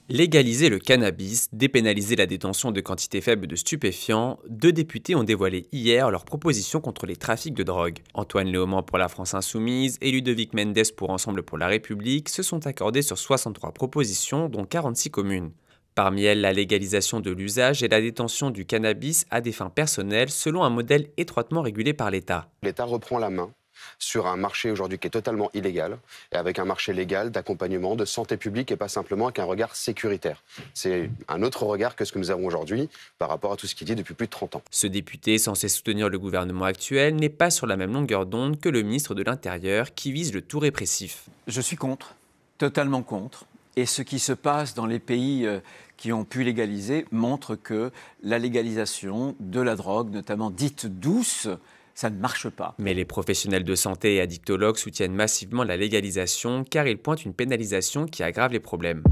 Légaliser le cannabis, dépénaliser la détention de quantités faibles de stupéfiants, deux députés ont dévoilé hier leurs propositions contre les trafics de drogue. Antoine Léaumont pour la France Insoumise et Ludovic Mendes pour Ensemble pour la République se sont accordés sur 63 propositions, dont 46 communes. Parmi elles, la légalisation de l'usage et la détention du cannabis à des fins personnelles selon un modèle étroitement régulé par l'État. L'État reprend la main sur un marché aujourd'hui qui est totalement illégal et avec un marché légal d'accompagnement, de santé publique et pas simplement avec un regard sécuritaire. C'est un autre regard que ce que nous avons aujourd'hui par rapport à tout ce qui est dit depuis plus de 30 ans. Ce député, censé soutenir le gouvernement actuel, n'est pas sur la même longueur d'onde que le ministre de l'Intérieur qui vise le tout répressif. Je suis contre, totalement contre. Et ce qui se passe dans les pays qui ont pu légaliser montre que la légalisation de la drogue, notamment dite douce, ça ne marche pas. Mais les professionnels de santé et addictologues soutiennent massivement la légalisation car ils pointent une pénalisation qui aggrave les problèmes.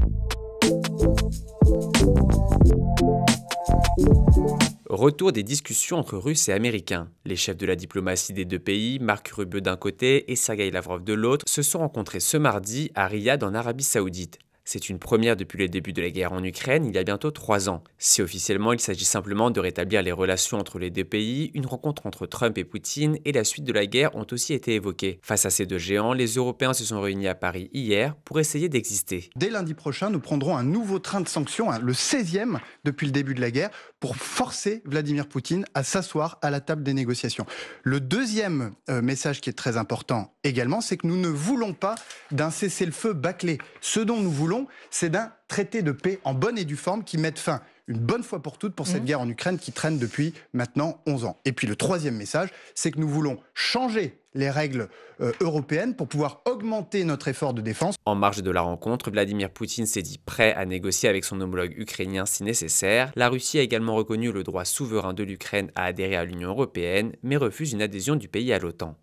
Retour des discussions entre Russes et Américains. Les chefs de la diplomatie des deux pays, Marc Rubio d'un côté et Sergueï Lavrov de l'autre, se sont rencontrés ce mardi à Riyad en Arabie Saoudite. C'est une première depuis le début de la guerre en Ukraine, il y a bientôt 3 ans. Si officiellement il s'agit simplement de rétablir les relations entre les deux pays, une rencontre entre Trump et Poutine et la suite de la guerre ont aussi été évoquées. Face à ces deux géants, les Européens se sont réunis à Paris hier pour essayer d'exister. Dès lundi prochain, nous prendrons un nouveau train de sanctions, le 16e depuis le début de la guerre, pour forcer Vladimir Poutine à s'asseoir à la table des négociations. Le deuxième message qui est très important également, c'est que nous ne voulons pas d'un cessez-le-feu bâclé. Ce dont nous voulons, c'est d'un traité de paix en bonne et due forme qui mette fin une bonne fois pour toutes pour cette guerre en Ukraine qui traîne depuis maintenant 11 ans. Et puis le troisième message, c'est que nous voulons changer les règles européennes pour pouvoir augmenter notre effort de défense. En marge de la rencontre, Vladimir Poutine s'est dit prêt à négocier avec son homologue ukrainien si nécessaire. La Russie a également reconnu le droit souverain de l'Ukraine à adhérer à l'Union européenne, mais refuse une adhésion du pays à l'OTAN.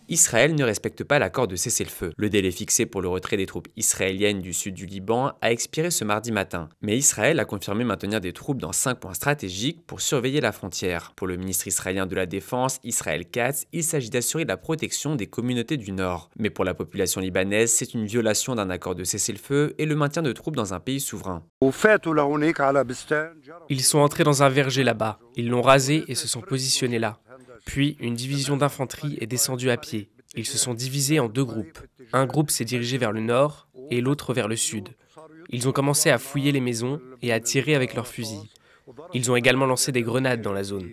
Israël ne respecte pas l'accord de cessez-le-feu. Le délai fixé pour le retrait des troupes israéliennes du sud du Liban a expiré ce mardi matin. Mais Israël a confirmé maintenir des troupes dans 5 points stratégiques pour surveiller la frontière. Pour le ministre israélien de la Défense, Israël Katz, il s'agit d'assurer la protection des communautés du Nord. Mais pour la population libanaise, c'est une violation d'un accord de cessez-le-feu et le maintien de troupes dans un pays souverain. Ils sont entrés dans un verger là-bas. Ils l'ont rasé et se sont positionnés là. Puis, une division d'infanterie est descendue à pied. Ils se sont divisés en 2 groupes. Un groupe s'est dirigé vers le nord et l'autre vers le sud. Ils ont commencé à fouiller les maisons et à tirer avec leurs fusils. Ils ont également lancé des grenades dans la zone.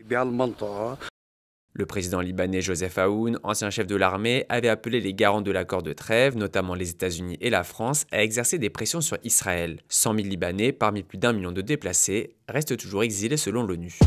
Le président libanais Joseph Aoun, ancien chef de l'armée, avait appelé les garants de l'accord de trêve, notamment les États-Unis et la France, à exercer des pressions sur Israël. 100 000 Libanais, parmi plus d'1 million de déplacés, restent toujours exilés selon l'ONU.